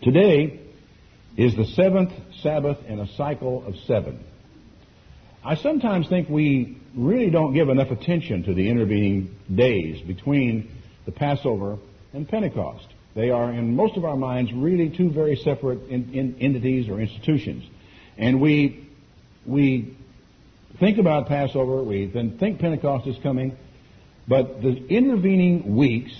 Today is the seventh Sabbath in a cycle of 7. I sometimes think we really don't give enough attention to the intervening days between the Passover and Pentecost. They are, in most of our minds, really two very separate entities or institutions. And we think about Passover, we then think Pentecost is coming, but the intervening weeks,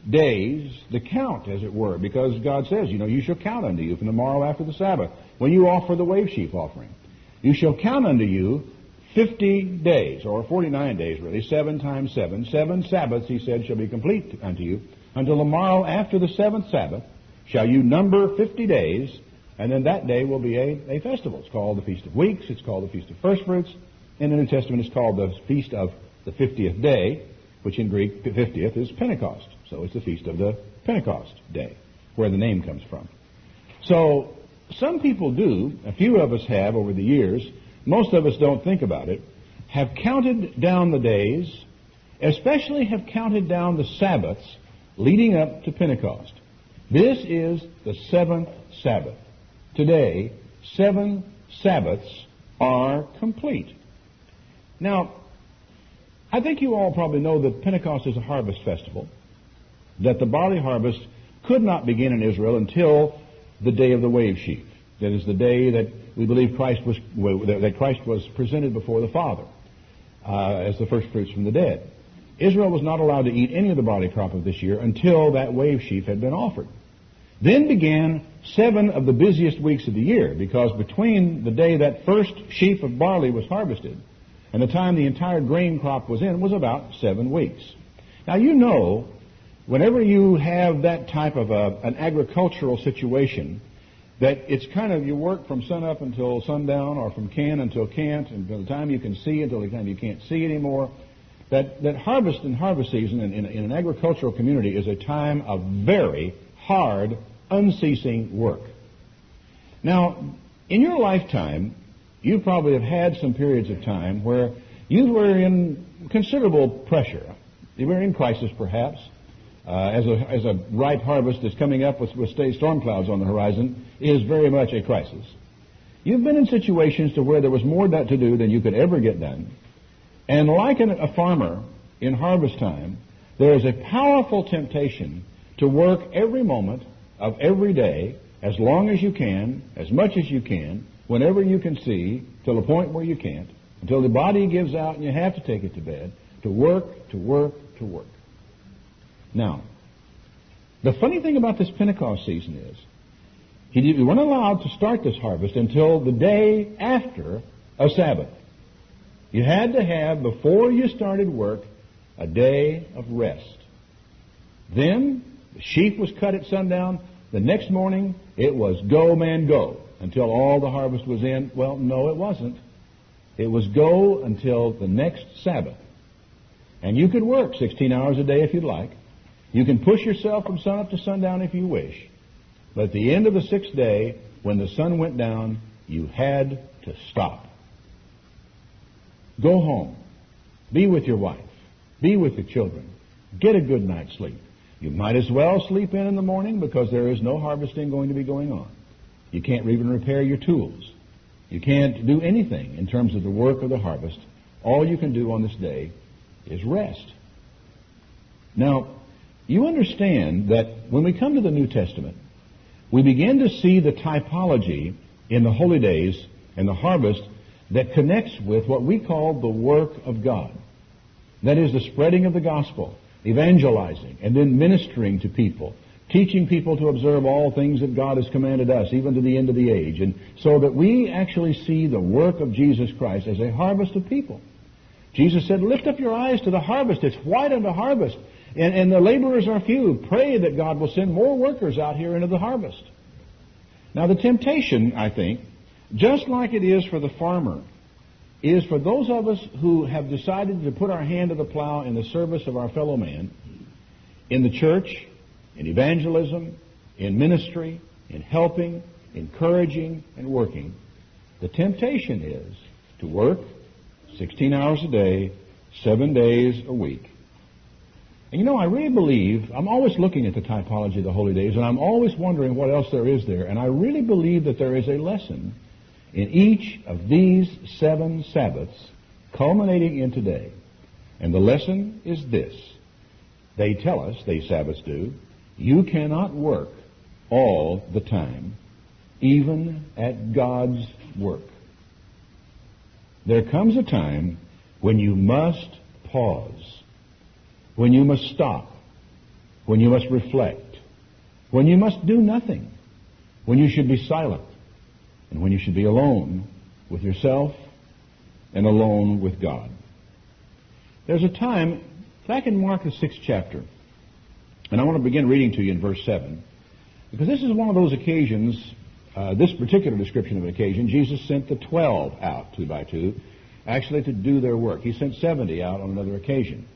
days, the count, as it were, because God says, you shall count unto you from the morrow after the Sabbath, when you offer the wave sheaf offering. You shall count unto you 50 days, or 49 days really, 7 times 7. 7 Sabbaths, he said, shall be complete unto you. Until the morrow after the 7th Sabbath shall you number 50 days, and then that day will be a festival. It's called the Feast of Weeks, it's called the Feast of First Fruits. In the New Testament it's called the Feast of the 50th day, which in Greek, 50th is Pentecost. So it's the Feast of the Pentecost day, where the name comes from. So some people do, a few of us have over the years, most of us don't think about it, have counted down the days, especially have counted down the Sabbaths leading up to Pentecost. This is the 7th Sabbath. Today, 7 Sabbaths are complete. Now, I think you all probably know that Pentecost is a harvest festival, that the barley harvest could not begin in Israel until the day of the wave sheaf. That is the day that we believe Christ was presented before the Father as the first fruits from the dead. Israel was not allowed to eat any of the barley crop of this year until that wave sheaf had been offered. Then began 7 of the busiest weeks of the year, because between the day that first sheaf of barley was harvested and the time the entire grain crop was in was about 7 weeks. Now whenever you have that type of an agricultural situation, that it's kind of you work from sun up until sundown, or from can until can't, and by the time you can see until the time you can't see anymore. That harvest and harvest season in an agricultural community is a time of very hard, unceasing work. Now, in your lifetime, you probably have had some periods of time where you were in considerable pressure. You were in crisis, perhaps. As a ripe harvest that's coming up with storm clouds on the horizon is very much a crisis. You've been in situations to where there was more to do than you could ever get done. And like a farmer in harvest time, there is a powerful temptation to work every moment of every day, as long as you can, as much as you can, whenever you can see, till the point where you can't, until the body gives out and you have to take it to bed, to work, to work, to work. Now, the funny thing about this Pentecost season is, you weren't allowed to start this harvest until the day after a Sabbath. You had to have, before you started work, a day of rest. Then, the sheaf was cut at sundown. The next morning, it was go, man, go, until all the harvest was in. Well, no, it wasn't. It was go until the next Sabbath. And you could work 16 hours a day if you'd like. You can push yourself from sunup to sundown if you wish. But at the end of the 6th day, when the sun went down, you had to stop. Go home. Be with your wife. Be with your children. Get a good night's sleep. You might as well sleep in the morning, because there is no harvesting going to be going on. You can't even repair your tools. You can't do anything in terms of the work of the harvest. All you can do on this day is rest. Now, you understand that when we come to the New Testament, we begin to see the typology in the holy days and the harvest that connects with what we call the work of God. That is the spreading of the gospel, evangelizing, and then ministering to people, teaching people to observe all things that God has commanded us, even to the end of the age, and so that we actually see the work of Jesus Christ as a harvest of people. Jesus said, lift up your eyes to the harvest. It's white unto harvest, and the laborers are few. Pray that God will send more workers out here into the harvest. Now, the temptation, I think, just like it is for the farmer, is for those of us who have decided to put our hand to the plow in the service of our fellow man, in the church, in evangelism, in ministry, in helping, encouraging, and working. The temptation is to work 16 hours a day, 7 days a week. And you know, I really believe, I'm always looking at the typology of the holy days, and I'm always wondering what else there is there. And I really believe that there is a lesson in each of these 7 Sabbaths, culminating in today. And the lesson is this. They tell us, these Sabbaths do, you cannot work all the time, even at God's work. There comes a time when you must pause, when you must stop, when you must reflect, when you must do nothing, when you should be silent, and when you should be alone with yourself and alone with God. There's a time, back in Mark the 6th chapter, and I want to begin reading to you in verse 7, because this is one of those occasions, this particular description of an occasion, Jesus sent the 12 out, 2 by 2, actually to do their work. He sent 70 out on another occasion.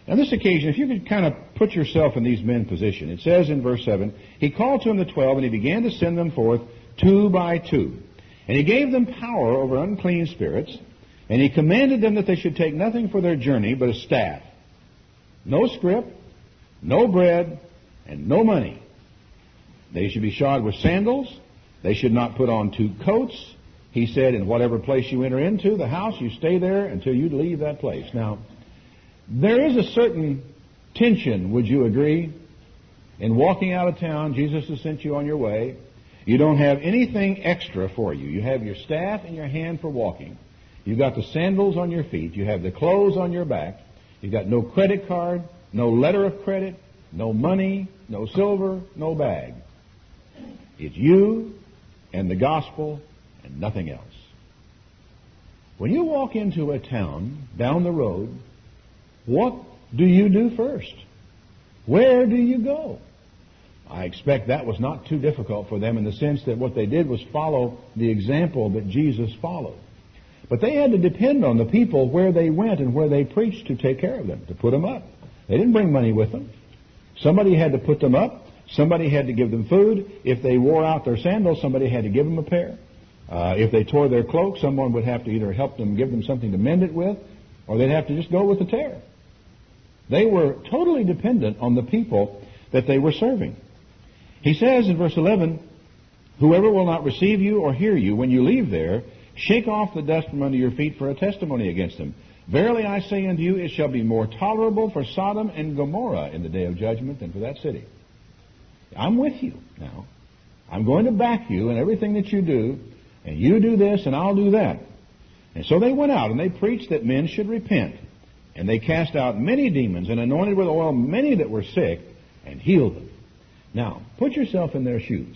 On this occasion, if you could kind of put yourself in these men's position, it says in verse 7, He called to him the 12, and he began to send them forth 2 by 2. And he gave them power over unclean spirits, and he commanded them that they should take nothing for their journey but a staff. No scrip, no bread, and no money. They should be shod with sandals. They should not put on 2 coats. He said, in whatever place you enter into, the house, you stay there until you leave that place. Now, there is a certain tension, would you agree? In walking out of town, Jesus has sent you on your way. You don't have anything extra for you. You have your staff in your hand for walking. You've got the sandals on your feet. You have the clothes on your back. You've got no credit card, no letter of credit, no money, no silver, no bag. It's you and the gospel and nothing else. When you walk into a town down the road, what do you do first? Where do you go? I expect that was not too difficult for them in the sense that what they did was follow the example that Jesus followed. But they had to depend on the people where they went and where they preached to take care of them, to put them up. They didn't bring money with them. Somebody had to put them up. Somebody had to give them food. If they wore out their sandals, somebody had to give them a pair. If they tore their cloak, someone would have to either help them, give them something to mend it with, or they'd have to just go with the tear. They were totally dependent on the people that they were serving. He says in verse 11, Whoever will not receive you or hear you when you leave there, shake off the dust from under your feet for a testimony against them. Verily I say unto you, it shall be more tolerable for Sodom and Gomorrah in the day of judgment than for that city. I'm with you now. I'm going to back you in everything that you do, and you do this and I'll do that. And so they went out and they preached that men should repent. And they cast out many demons and anointed with oil many that were sick and healed them. Now, put yourself in their shoes.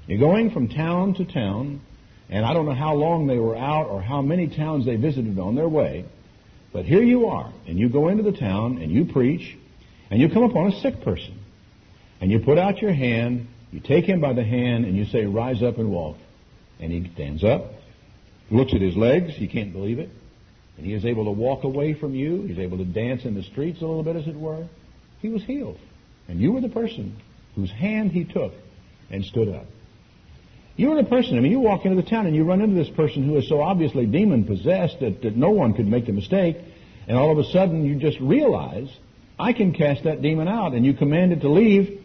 You're going from town to town, and I don't know how long they were out or how many towns they visited on their way, but here you are, and you go into the town and you preach, and you come upon a sick person. And you put out your hand, you take him by the hand, and you say, rise up and walk. And he stands up, looks at his legs, he can't believe it. And he is able to walk away from you. He's able to dance in the streets a little bit, as it were. He was healed. And you were the person whose hand he took and stood up. You were the person, you walk into the town and you run into this person who is so obviously demon-possessed that no one could make the mistake. And all of a sudden you just realize, I can cast that demon out. And you command it to leave,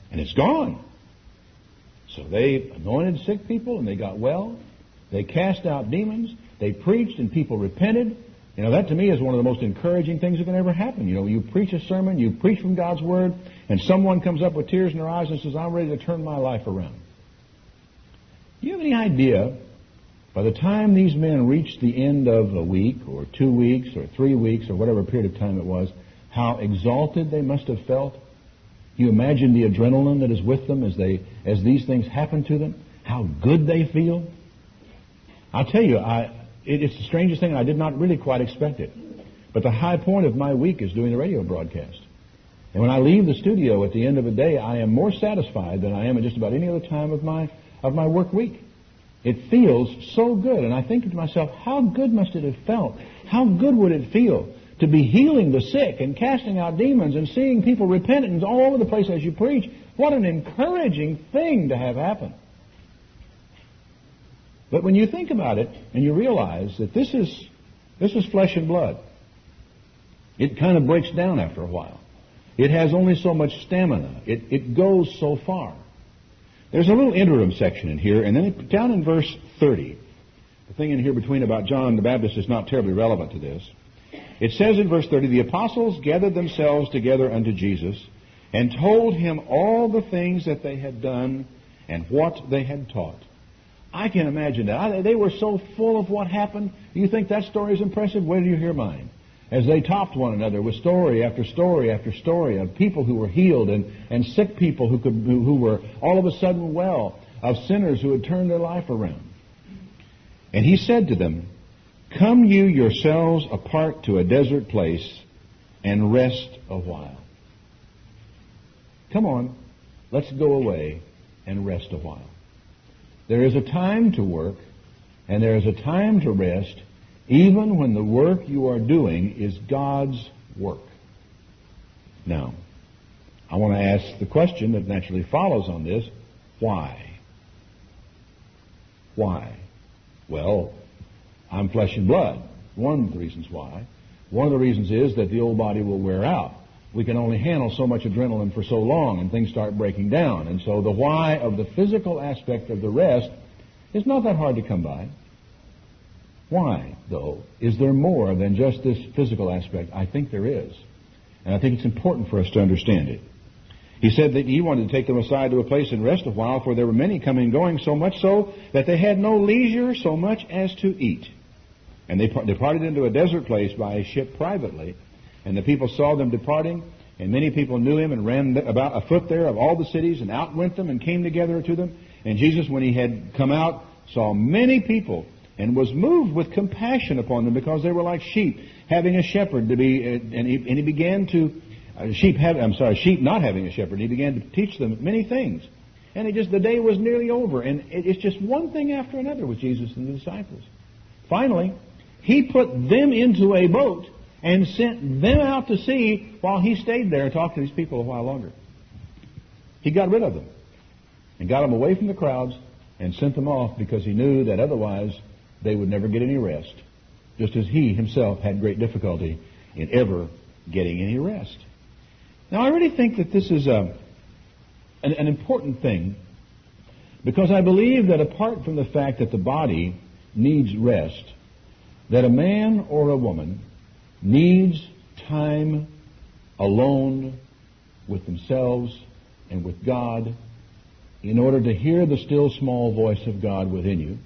and it's gone. So they anointed sick people and they got well. They cast out demons. They preached and people repented. That to me is one of the most encouraging things that can ever happen. You preach a sermon, you preach from God's Word, and someone comes up with tears in their eyes and says, I'm ready to turn my life around. Do you have any idea, by the time these men reached the end of a week or 2 weeks or 3 weeks or whatever period of time it was, how exalted they must have felt? You imagine the adrenaline that is with them as these things happen to them? How good they feel? I'll tell you, it's the strangest thing, and I did not really quite expect it. But the high point of my week is doing the radio broadcast. And when I leave the studio at the end of a day, I am more satisfied than I am at just about any other time of my work week. It feels so good. And I think to myself, how good must it have felt? How good would it feel to be healing the sick and casting out demons and seeing people repentant all over the place as you preach? What an encouraging thing to have happen. But when you think about it and you realize that this is flesh and blood, It kind of breaks down after a while. It has only so much stamina. It goes so far. There's a little interim section in here, and then down in verse 30, the thing in here between about John the Baptist is not terribly relevant to this. It says in verse 30, the apostles gathered themselves together unto Jesus and told him all the things that they had done and what they had taught. I can imagine that. They were so full of what happened. You think that story is impressive? Wait till you hear mine. As they topped one another with story after story after story of people who were healed and sick people who were all of a sudden well, of sinners who had turned their life around. And he said to them, come you yourselves apart to a desert place and rest a while. Come on, let's go away and rest a while. There is a time to work, and there is a time to rest, even when the work you are doing is God's work. Now, I want to ask the question that naturally follows on this, why? Why? Well, I'm flesh and blood. One of the reasons why. One of the reasons is that the old body will wear out. We can only handle so much adrenaline for so long, and things start breaking down. And so the why of the physical aspect of the rest is not that hard to come by. Why, though? Is there more than just this physical aspect? I think there is. And I think it's important for us to understand it. He said that he wanted to take them aside to a place and rest a while, for there were many coming and going, so much so that they had no leisure so much as to eat. And they departed into a desert place by a ship privately. And the people saw them departing, and many people knew him and ran about afoot there of all the cities and outwent them and came together to them. And Jesus, when he had come out, saw many people and was moved with compassion upon them because they were like sheep having a shepherd to be, and he began to, sheep not having a shepherd. He began to teach them many things. And the day was nearly over. And it's just one thing after another with Jesus and the disciples. Finally, he put them into a boat and sent them out to sea while he stayed there and talked to these people a while longer. He got rid of them and got them away from the crowds and sent them off because he knew that otherwise they would never get any rest, just as he himself had great difficulty in ever getting any rest. Now, I really think that this is an important thing because I believe that apart from the fact that the body needs rest, that a man or a woman needs time alone with themselves and with God in order to hear the still small voice of God within you,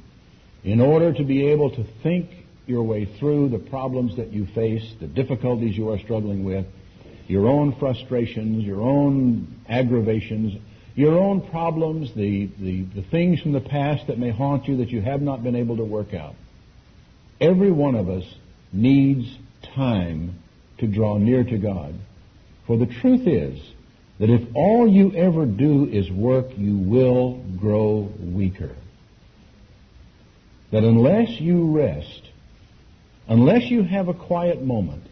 in order to be able to think your way through the problems that you face, the difficulties you are struggling with, your own frustrations, your own aggravations, your own problems, the things from the past that may haunt you that you have not been able to work out. Every one of us needs time to draw near to God. For the truth is that if all you ever do is work, you will grow weaker. That unless you rest, unless you have a quiet moment,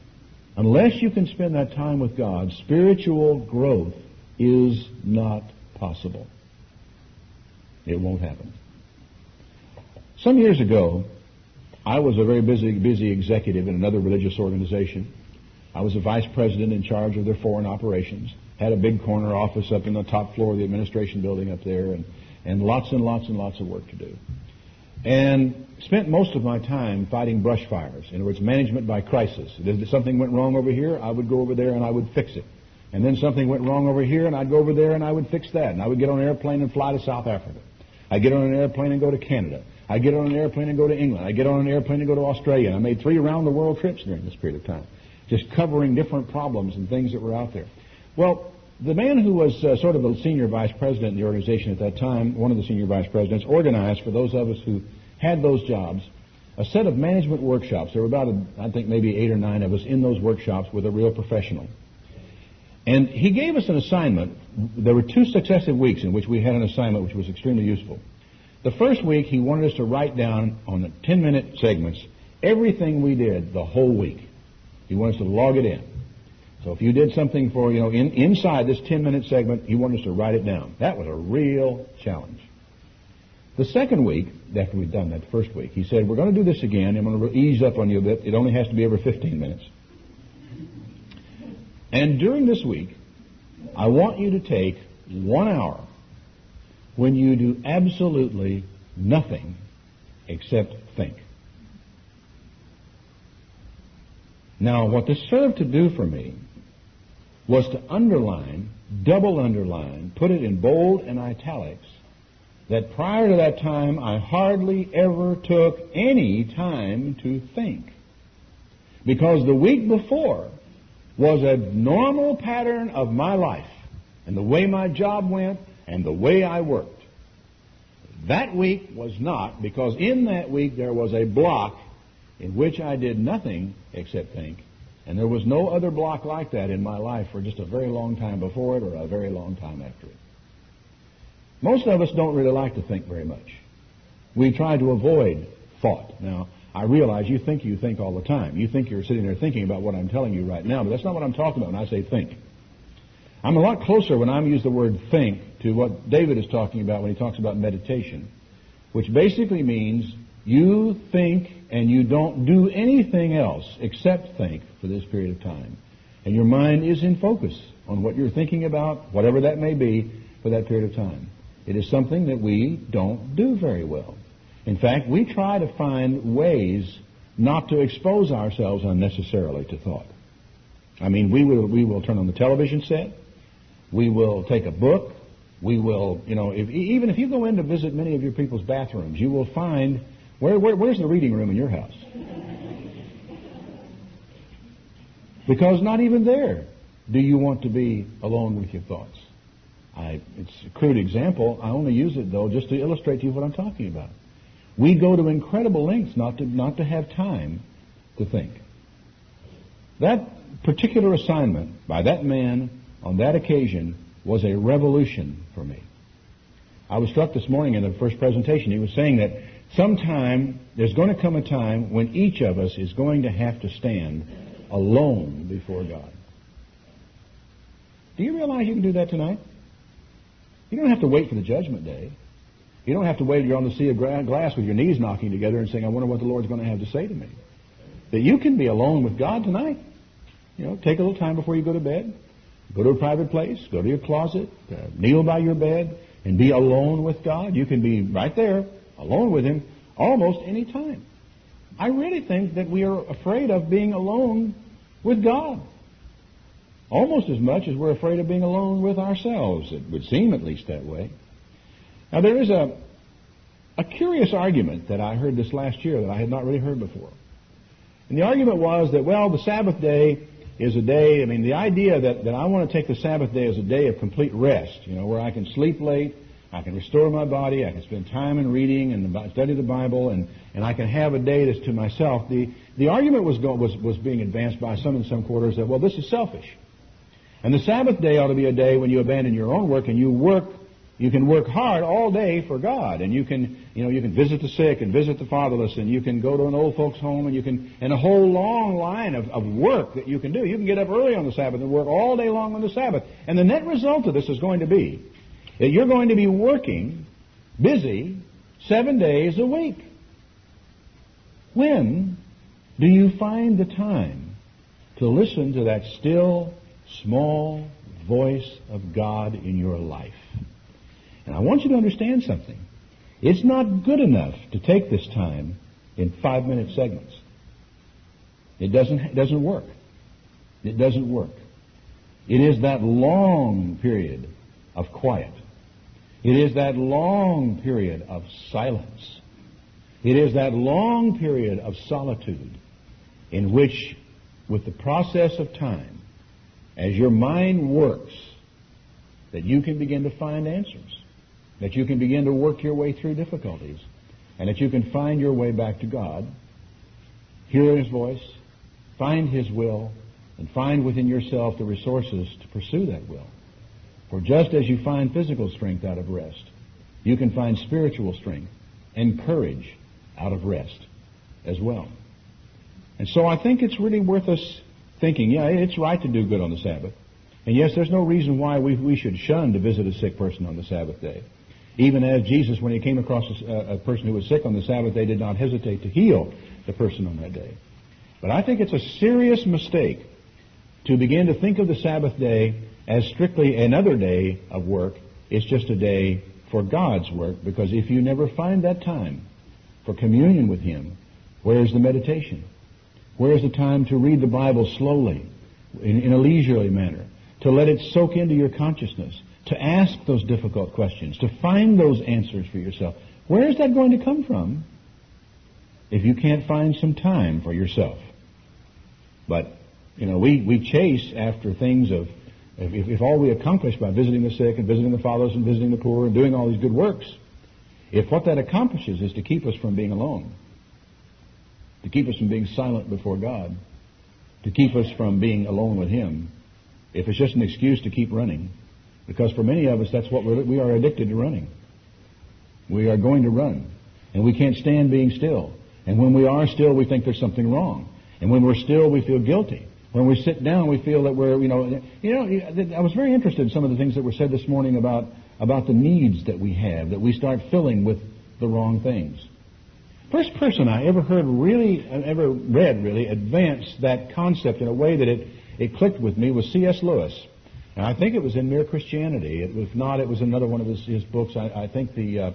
unless you can spend that time with God, spiritual growth is not possible. It won't happen. Some years ago, I was a very busy executive in another religious organization. I was a vice president in charge of their foreign operations. Had a big corner office up in the top floor of the administration building up there, and lots and lots and lots of work to do. And spent most of my time fighting brush fires. In other words, management by crisis. If something went wrong over here, I would go over there and I would fix it. And then something went wrong over here, and I'd go over there and I would fix that. And I would get on an airplane and fly to South Africa. I'd get on an airplane and go to Canada. I'd get on an airplane and go to England. I'd get on an airplane and go to Australia. And I made 3 around-the-world trips during this period of time, just covering different problems and things that were out there. Well, the man who was sort of the senior vice president in the organization at that time, one of the senior vice presidents, organized for those of us who had those jobs a set of management workshops. There were about, I think, maybe 8 or 9 of us in those workshops with a real professional. And he gave us an assignment. There were 2 successive weeks in which we had an assignment which was extremely useful. The first week, he wanted us to write down on the 10-minute segments everything we did the whole week. He wanted us to log it in. So if you did something for, inside this 10-minute segment, he wanted us to write it down. That was a real challenge. The second week, after we'd done that first week, he said, we're going to do this again. I'm going to ease up on you a bit. It only has to be every 15 minutes. And during this week, I want you to take 1 hour when you do absolutely nothing except think. Now, what this served to do for me was to underline, double underline, put it in bold and italics, that prior to that time I hardly ever took any time to think. Because the week before was a normal pattern of my life and the way my job went and the way I worked. That week was not, because in that week there was a block in which I did nothing except think, and there was no other block like that in my life for just a very long time before it or a very long time after it. Most of us don't really like to think very much. We try to avoid thought. Now, I realize you think all the time. You think you're sitting there thinking about what I'm telling you right now, but that's not what I'm talking about when I say think. I'm a lot closer when I use the word think to what David is talking about when he talks about meditation, which basically means you think and you don't do anything else except think for this period of time. And your mind is in focus on what you're thinking about, whatever that may be, for that period of time. It is something that we don't do very well. In fact, we try to find ways not to expose ourselves unnecessarily to thought. I mean, we will turn on the television set. We will take a book. We will, even if you go in to visit many of your people's bathrooms, you will find, where's the reading room in your house? Because not even there do you want to be alone with your thoughts. It's a crude example. I only use it, though, just to illustrate to you what I'm talking about. We go to incredible lengths not to have time to think. That particular assignment by that man on that occasion was a revolution for me. I was struck this morning in the first presentation. He was saying that sometime there's going to come a time when each of us is going to have to stand alone before God. Do you realize you can do that tonight? You don't have to wait for the judgment day. You don't have to wait till you're on the sea of glass with your knees knocking together and saying, I wonder what the Lord's going to have to say to me. That you can be alone with God tonight. Take a little time before you go to bed. Go to a private place. Go to your closet. Kneel by your bed and be alone with God. You can be right there, alone with Him, almost any time. I really think that we are afraid of being alone with God. Almost as much as we're afraid of being alone with ourselves. It would seem at least that way. Now, there is a curious argument that I heard this last year that I had not really heard before. And the argument was that, the Sabbath day is a day, the idea that I want to take the Sabbath day as a day of complete rest, where I can sleep late, I can restore my body, I can spend time in reading and study the Bible, and I can have a day that's to myself. The argument was being advanced by some in some quarters that, this is selfish. And the Sabbath day ought to be a day when you abandon your own work and you can work hard all day for God, and you can visit the sick and visit the fatherless, and you can go to an old folks home, and a whole long line of work that you can do. You can get up early on the Sabbath and work all day long on the Sabbath. And the net result of this is going to be that you're going to be working, busy, 7 days a week. When do you find the time to listen to that still, small voice of God in your life? And I want you to understand something. It's not good enough to take this time in 5-minute segments. It doesn't work. It doesn't work. It is that long period of quiet. It is that long period of silence. It is that long period of solitude in which, with the process of time, as your mind works, that you can begin to find answers, that you can begin to work your way through difficulties, and that you can find your way back to God, hear His voice, find His will, and find within yourself the resources to pursue that will. For just as you find physical strength out of rest, you can find spiritual strength and courage out of rest as well. And so I think it's really worth us thinking, it's right to do good on the Sabbath. And yes, there's no reason why we should shun to visit a sick person on the Sabbath day. Even as Jesus, when He came across a person who was sick on the Sabbath day, did not hesitate to heal the person on that day. But I think it's a serious mistake to begin to think of the Sabbath day as strictly another day of work. It's just a day for God's work, because if you never find that time for communion with Him, where is the meditation? Where is the time to read the Bible slowly, in a leisurely manner, to let it soak into your consciousness, to ask those difficult questions, to find those answers for yourself? Where is that going to come from if you can't find some time for yourself? But, we chase after things of, if all we accomplish by visiting the sick and visiting the fatherless and visiting the poor and doing all these good works, if what that accomplishes is to keep us from being alone, to keep us from being silent before God, to keep us from being alone with Him, if it's just an excuse to keep running, because for many of us that's what we are addicted to running. We are going to run, and we can't stand being still. And when we are still, we think there's something wrong. And when we're still, we feel guilty. When we sit down, we feel that we're, I was very interested in some of the things that were said this morning about the needs that we have, that we start filling with the wrong things. First person I ever read advance that concept in a way that it clicked with me was C.S. Lewis. And I think it was in Mere Christianity. If not, it was another one of his books. I think the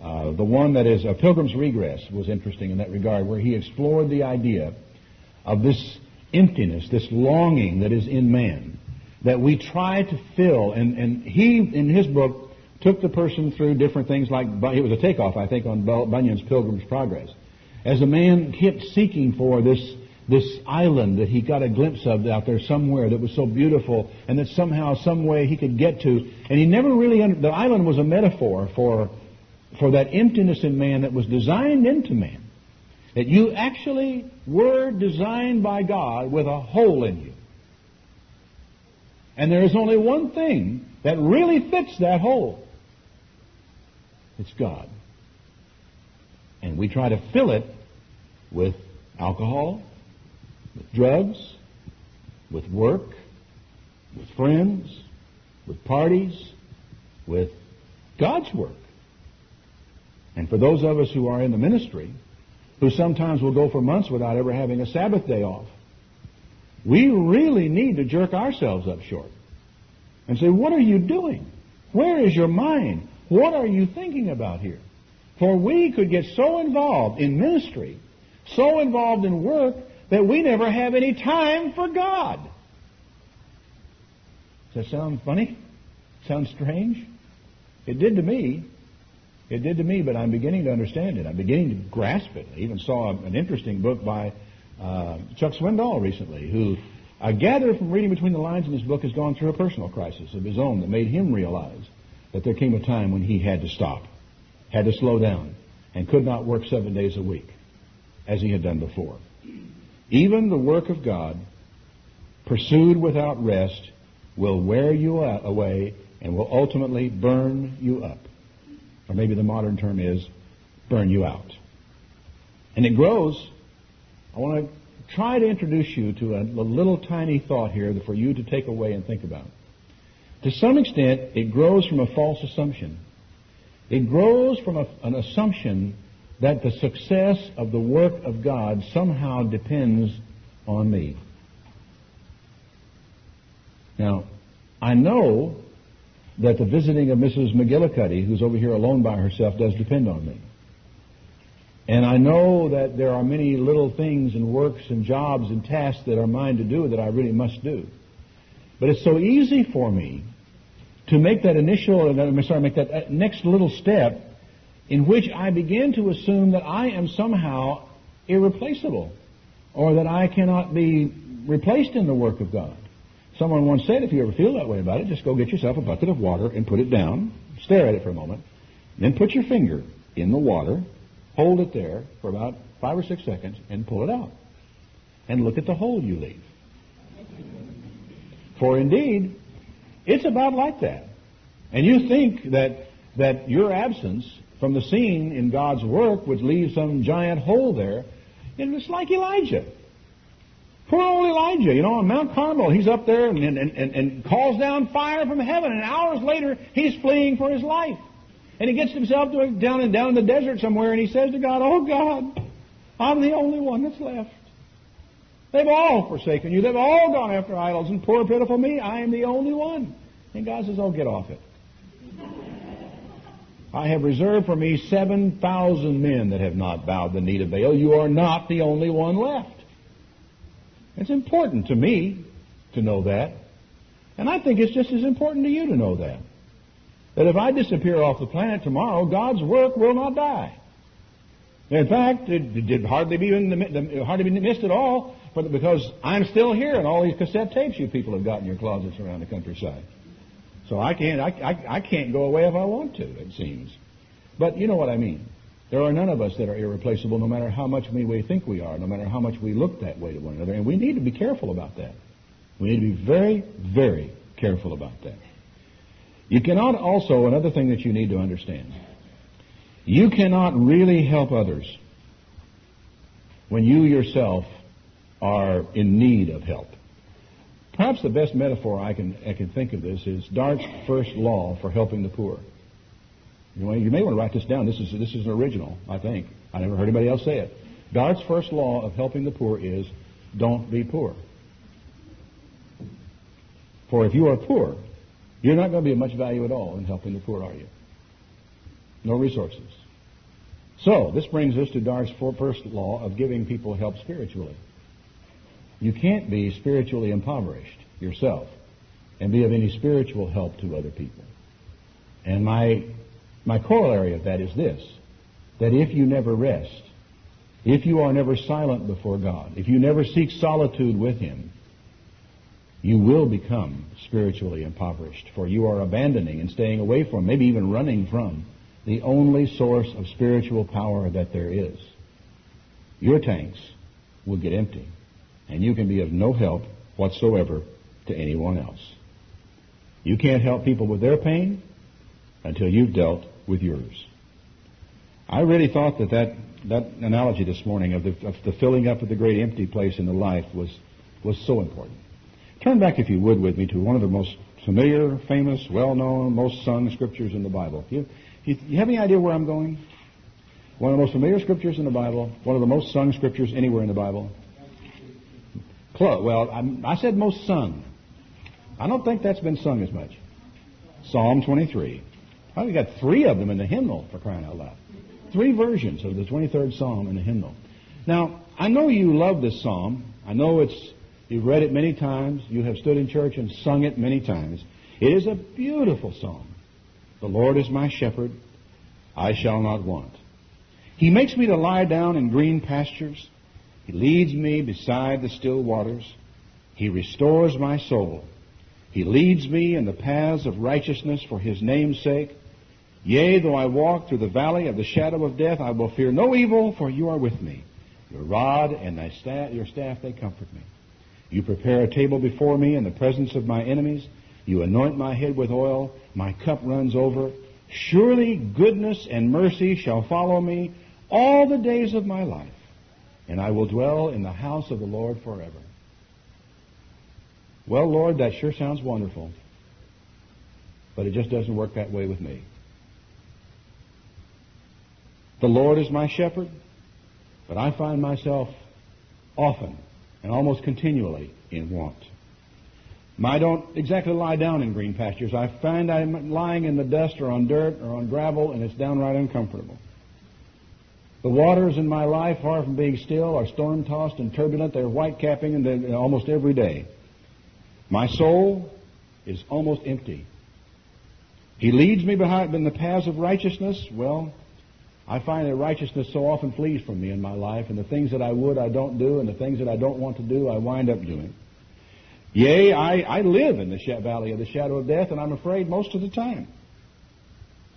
one that is Pilgrim's Regress was interesting in that regard, where he explored the idea of this emptiness, this longing that is in man, that we try to fill. And he, in his book, took the person through different things like, it was a takeoff, I think, on Bunyan's Pilgrim's Progress. As a man kept seeking for this island that he got a glimpse of out there somewhere that was so beautiful, and that somehow, some way he could get to. And he never really, the island was a metaphor for that emptiness in man that was designed into man. That you actually were designed by God with a hole in you. And there is only one thing that really fits that hole. It's God. And we try to fill it with alcohol, with drugs, with work, with friends, with parties, with God's work. And for those of us who are in the ministry, who sometimes will go for months without ever having a Sabbath day off, we really need to jerk ourselves up short and say, what are you doing? Where is your mind? What are you thinking about here? For we could get so involved in ministry, so involved in work, that we never have any time for God. Does that sound funny? Sound strange? It did to me. It did to me, but I'm beginning to understand it. I'm beginning to grasp it. I even saw an interesting book by Chuck Swindoll recently, who I gather from reading between the lines in his book has gone through a personal crisis of his own that made him realize that there came a time when he had to stop, had to slow down, and could not work 7 days a week as he had done before. Even the work of God, pursued without rest, will wear you away and will ultimately burn you up. Or maybe the modern term is burn you out. And it grows. I want to try to introduce you to a little tiny thought here for you to take away and think about. To some extent, it grows from a false assumption. It grows from an assumption that the success of the work of God somehow depends on me. Now, I know that the visiting of Mrs. McGillicuddy, who's over here alone by herself, does depend on me. And I know that there are many little things and works and jobs and tasks that are mine to do that I really must do. But it's so easy for me to make that make that next little step in which I begin to assume that I am somehow irreplaceable, or that I cannot be replaced in the work of God. Someone once said, if you ever feel that way about it, just go get yourself a bucket of water and put it down, stare at it for a moment, then put your finger in the water, hold it there for about 5 or 6 seconds, and pull it out. And look at the hole you leave. For indeed, it's about like that. And you think that your absence from the scene in God's work would leave some giant hole there. And it's like Elijah. Poor old Elijah, on Mount Carmel, he's up there and calls down fire from heaven, and hours later, he's fleeing for his life. And he gets himself down in the desert somewhere, and he says to God, oh God, I'm the only one that's left. They've all forsaken you. They've all gone after idols. And poor, pitiful me, I am the only one. And God says, oh, get off it. I have reserved for me 7,000 men that have not bowed the knee to Baal. You are not the only one left. It's important to me to know that. And I think it's just as important to you to know that. That if I disappear off the planet tomorrow, God's work will not die. In fact, it did hardly be missed at all, because I'm still here, and all these cassette tapes you people have got in your closets around the countryside. So I can't go away if I want to, it seems. But you know what I mean. There are none of us that are irreplaceable, no matter how much we think we are, no matter how much we look that way to one another. And we need to be careful about that. We need to be very, very careful about that. You cannot also, another thing that you need to understand, you cannot really help others when you yourself are in need of help. Perhaps the best metaphor I can think of this is Dart's first law for helping the poor. You may want to write this down. This is an original, I think. I never heard anybody else say it. Dart's first law of helping the poor is, don't be poor. For if you are poor, you're not going to be of much value at all in helping the poor, are you? No resources. So, this brings us to Dart's first law of giving people help spiritually. You can't be spiritually impoverished yourself and be of any spiritual help to other people. And my corollary of that is this, that if you never rest, if you are never silent before God, if you never seek solitude with Him, you will become spiritually impoverished, for you are abandoning and staying away from, maybe even running from, the only source of spiritual power that there is. Your tanks will get empty, and you can be of no help whatsoever to anyone else. You can't help people with their pain until you've dealt with yours. I really thought that analogy this morning of the filling up of the great empty place in the life was so important. Turn back, if you would, with me to one of the most familiar, famous, well-known, most sung scriptures in the Bible. You have any idea where I'm going? One of the most familiar scriptures in the Bible, one of the most sung scriptures anywhere in the Bible. Well, I said most sung. I don't think that's been sung as much. Psalm 23. Oh, we got 3 of them in the hymnal, for crying out loud. 3 versions of the 23rd Psalm in the hymnal. Now, I know you love this psalm. I know you've read it many times. You have stood in church and sung it many times. It is a beautiful song. The Lord is my shepherd, I shall not want. He makes me to lie down in green pastures. He leads me beside the still waters. He restores my soul. He leads me in the paths of righteousness for His name's sake. Yea, though I walk through the valley of the shadow of death, I will fear no evil, for you are with me. Your rod and your staff, they comfort me. You prepare a table before me in the presence of my enemies. You anoint my head with oil. My cup runs over. Surely goodness and mercy shall follow me all the days of my life, and I will dwell in the house of the Lord forever. Well, Lord, that sure sounds wonderful, but it just doesn't work that way with me. The Lord is my shepherd, but I find myself often and almost continually in want. I don't exactly lie down in green pastures. I find I'm lying in the dust or on dirt or on gravel, and it's downright uncomfortable. The waters in my life, far from being still, are storm-tossed and turbulent. They're white-capping almost every day. My soul is almost empty. He leads me behind in the paths of righteousness. Well, I find that righteousness so often flees from me in my life, and the things that I don't do, and the things that I don't want to do, I wind up doing. Yea, I live in the valley of the shadow of death, and I'm afraid most of the time.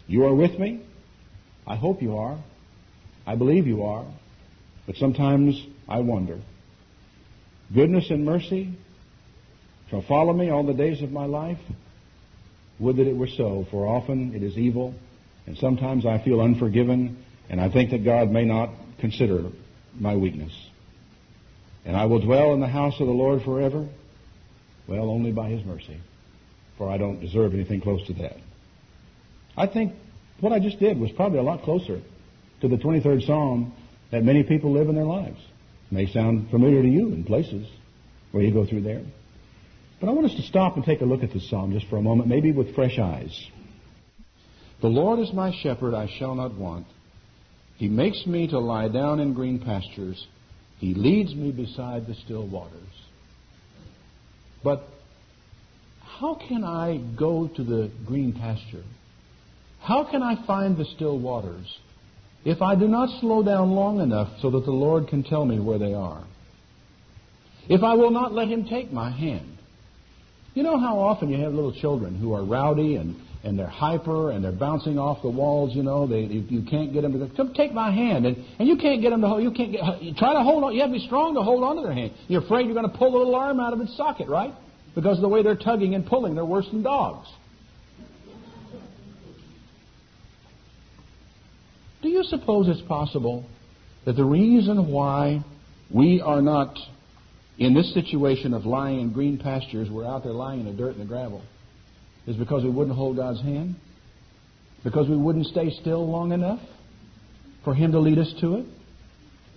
You are with me. I hope you are. I believe you are. But sometimes I wonder. Goodness and mercy shall follow me all the days of my life. Would that it were so, for often it is evil, and sometimes I feel unforgiven, and I think that God may not consider my weakness. And I will dwell in the house of the Lord forever. Well, only by His mercy, for I don't deserve anything close to that. I think what I just did was probably a lot closer to the 23rd Psalm that many people live in their lives. May sound familiar to you in places where you go through there. But I want us to stop and take a look at this psalm just for a moment, maybe with fresh eyes. The Lord is my shepherd, I shall not want. He makes me to lie down in green pastures. He leads me beside the still waters. But how can I go to the green pasture? How can I find the still waters if I do not slow down long enough so that the Lord can tell me where they are? If I will not let Him take my hand. You know how often you have little children who are rowdy and they're hyper and they're bouncing off the walls, you know. You can't get them to go, come take my hand. And you can't get them to hold, you try to hold on. You have to be strong to hold on to their hand. You're afraid you're going to pull the little arm out of its socket, right? Because of the way they're tugging and pulling, they're worse than dogs. Do you suppose it's possible that the reason why we are not in this situation of lying in green pastures, we're out there lying in the dirt and the gravel, is because we wouldn't hold God's hand? Because we wouldn't stay still long enough for Him to lead us to it?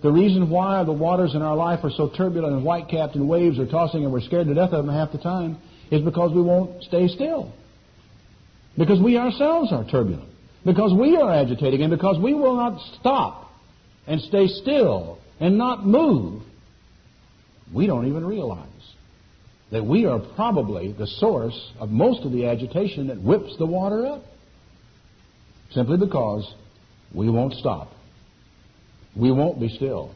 The reason why the waters in our life are so turbulent and white-capped and waves are tossing and we're scared to death of them half the time is because we won't stay still. Because we ourselves are turbulent. Because we are agitating and because we will not stop and stay still and not move, we don't even realize that we are probably the source of most of the agitation that whips the water up. Simply because we won't stop. We won't be still.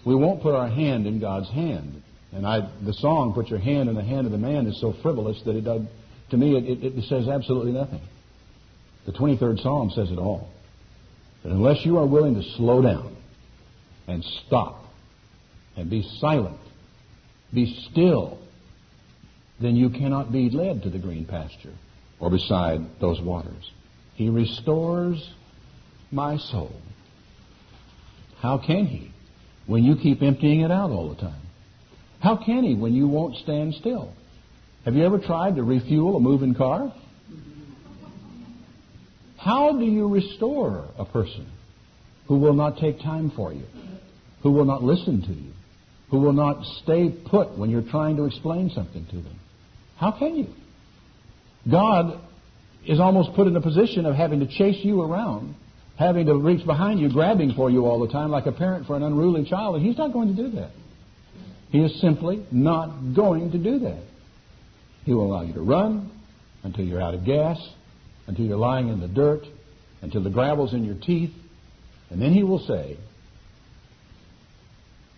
We won't put our hand in God's hand. And the song, "Put Your Hand in the Hand of the Man," is so frivolous that to me it says absolutely nothing. The 23rd Psalm says it all. That unless you are willing to slow down and stop and be silent, be still, then you cannot be led to the green pasture or beside those waters. He restores my soul. How can He when you keep emptying it out all the time? How can He when you won't stand still? Have you ever tried to refuel a moving car? How do you restore a person who will not take time for you, who will not listen to you, who will not stay put when you're trying to explain something to them? How can you? God is almost put in a position of having to chase you around, having to reach behind you, grabbing for you all the time like a parent for an unruly child, and He's not going to do that. He is simply not going to do that. He will allow you to run until you're out of gas, until you're lying in the dirt, until the gravel's in your teeth, and then He will say,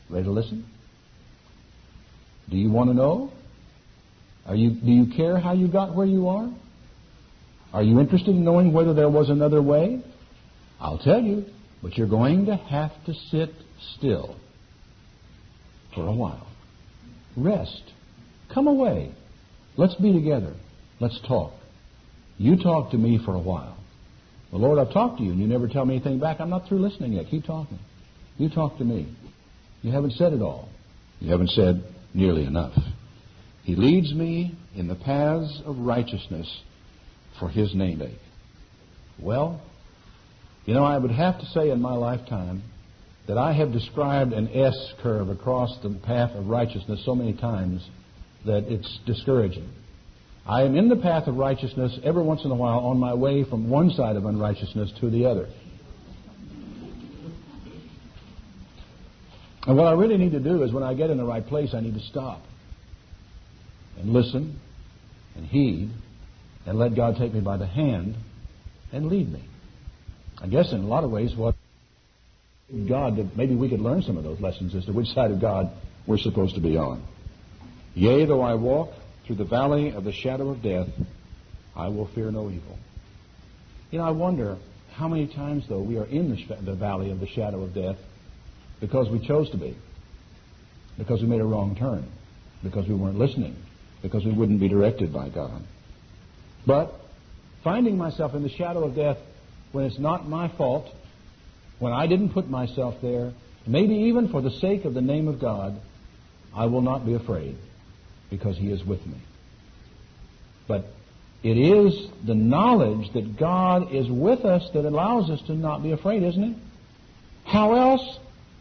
ready to listen? Do you want to know? Do you care how you got where you are? Are you interested in knowing whether there was another way? I'll tell you, but you're going to have to sit still for a while. Rest. Come away. Let's be together. Let's talk. You talk to me for a while. Well, Lord, I've talked to you and you never tell me anything back. I'm not through listening yet. Keep talking. You talk to me. You haven't said it all. You haven't said nearly enough. He leads me in the paths of righteousness for His name's sake. Well, you know, I would have to say in my lifetime that I have described an S-curve across the path of righteousness so many times that it's discouraging. I am in the path of righteousness every once in a while on my way from one side of unrighteousness to the other. And what I really need to do is when I get in the right place, I need to stop and listen and heed and let God take me by the hand and lead me. I guess in a lot of ways what God, that maybe we could learn some of those lessons as to which side of God we're supposed to be on. Yea, though I walk through the valley of the shadow of death, I will fear no evil. You know, I wonder how many times, though, we are in the valley of the shadow of death because we chose to be, because we made a wrong turn, because we weren't listening, because we wouldn't be directed by God. But finding myself in the shadow of death when it's not my fault, when I didn't put myself there, maybe even for the sake of the name of God, I will not be afraid because He is with me. But it is the knowledge that God is with us that allows us to not be afraid, isn't it? How else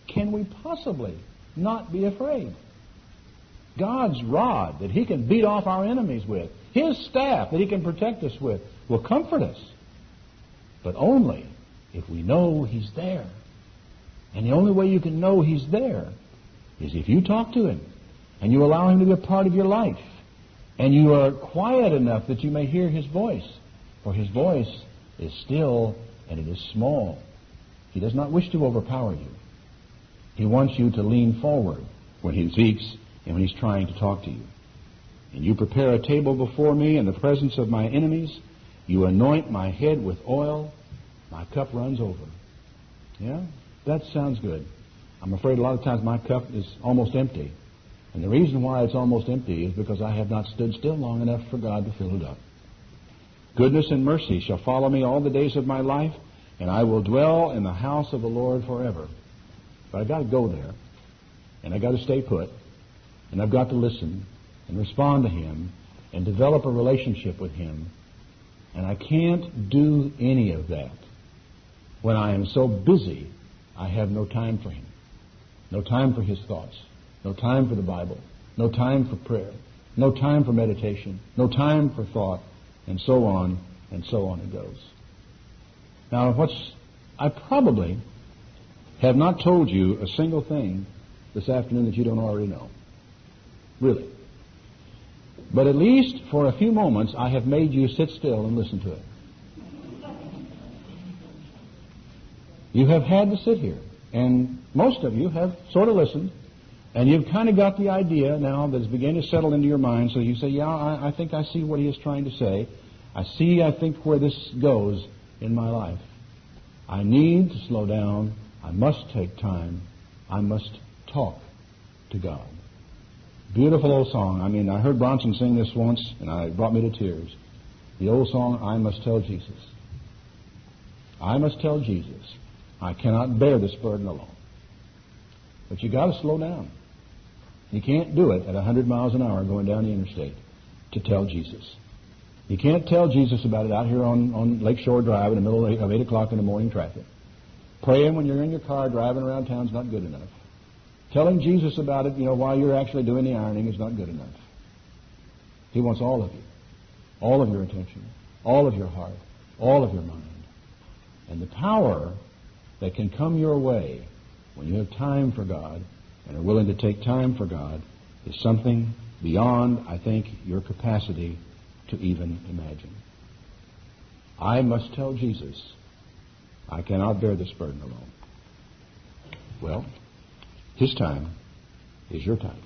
can we possibly not be afraid. God's rod that He can beat off our enemies with, His staff that He can protect us with, will comfort us. But only if we know He's there. And the only way you can know He's there is if you talk to Him and you allow Him to be a part of your life and you are quiet enough that you may hear His voice. For His voice is still and it is small. He does not wish to overpower you. He wants you to lean forward when He speaks and when He's trying to talk to you. And you prepare a table before me in the presence of my enemies. You anoint my head with oil. My cup runs over. Yeah? That sounds good. I'm afraid a lot of times my cup is almost empty. And the reason why it's almost empty is because I have not stood still long enough for God to fill it up. Goodness and mercy shall follow me all the days of my life, and I will dwell in the house of the Lord forever. But I've got to go there, and I've got to stay put, and I've got to listen and respond to Him and develop a relationship with Him. And I can't do any of that when I am so busy I have no time for Him, no time for His thoughts, no time for the Bible, no time for prayer, no time for meditation, no time for thought, and so on it goes. Now, I probably have not told you a single thing this afternoon that you don't already know. Really. But at least for a few moments, I have made you sit still and listen to it. You have had to sit here, and most of you have sort of listened, and you've kind of got the idea now that it's beginning to settle into your mind, so you say, yeah, I think I see what he is trying to say. I think, where this goes in my life. I need to slow down. I must take time. I must talk to God. Beautiful old song. I mean, I heard Bronson sing this once, and it brought me to tears. The old song, I Must Tell Jesus. I must tell Jesus. I cannot bear this burden alone. But you got to slow down. You can't do it at 100 miles an hour going down the interstate to tell Jesus. You can't tell Jesus about it out here on Lakeshore Drive in the middle of 8 o'clock in the morning traffic. Praying when you're in your car driving around town is not good enough. Telling Jesus about it, while you're actually doing the ironing is not good enough. He wants all of you, all of your attention, all of your heart, all of your mind. And the power that can come your way when you have time for God and are willing to take time for God is something beyond, I think, your capacity to even imagine. I must tell Jesus, I cannot bear this burden alone. Well, His time is your time.